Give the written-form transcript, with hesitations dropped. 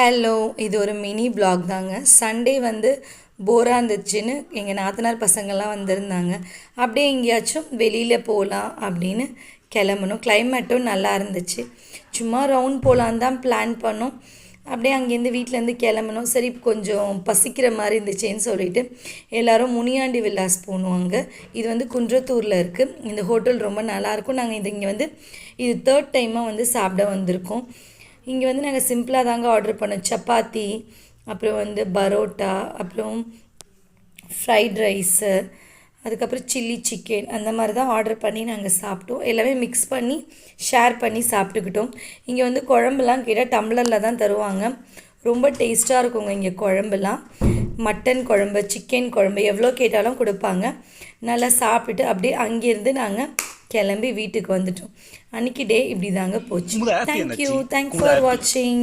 Hello, இது ஒரு mini block தாங்க. சண்டே வந்து போராக இருந்துச்சுன்னு எங்கள் நாத்தனார் பசங்கள்லாம் வந்திருந்தாங்க. அப்படியே எங்கேயாச்சும் வெளியில் போகலாம் அப்படின்னு கிளம்பணும். கிளைமேட்டும் நல்லா இருந்துச்சு. சும்மா ரவுண்ட் போகலான்னு தான் பிளான் பண்ணோம். அப்படியே அங்கேருந்து வீட்டிலேருந்து கிளம்பணும். சரி கொஞ்சம் பசிக்கிற மாதிரி இருந்துச்சேன்னு சொல்லிட்டு எல்லோரும் முனியாண்டி வில்லாஸ் போகணும். அங்கே இது வந்து குன்றத்தூரில் இருக்குது. இந்த ஹோட்டல் ரொம்ப நல்லாயிருக்கும். நாங்கள் இங்கே வந்து இது 3rd டைமாக வந்து சாப்பிட வந்திருக்கோம். இங்கே வந்து நாங்கள் சிம்பிளாக தாங்க ஆர்டர் பண்ணோம். சப்பாத்தி, அப்புறம் வந்து பரோட்டா, அப்புறம் ஃப்ரைட் ரைஸு, அதுக்கப்புறம் சில்லி சிக்கன், அந்த மாதிரி தான் ஆர்டர் பண்ணி நாங்கள் சாப்பிட்டோம். எல்லாமே மிக்ஸ் பண்ணி ஷேர் பண்ணி சாப்பிட்டுக்கிட்டோம். இங்கே வந்து குழம்புலாம் கேட்டால் டம்ளரில் தான் தருவாங்க. ரொம்ப டேஸ்ட்டாக இருக்குங்க இங்கே குழம்புலாம். மட்டன் குழம்பு, சிக்கன் குழம்பு எவ்வளோ கேட்டாலும் கொடுப்பாங்க. நல்லா சாப்பிட்டுட்டு அப்படியே அங்கேருந்து நாங்கள் கிளம்பி வீட்டுக்கு வந்துட்டோம். அன்றைக்கி டே இப்படி தாங்க போச்சு. தேங்க்யூ ஃபார் வாட்சிங்.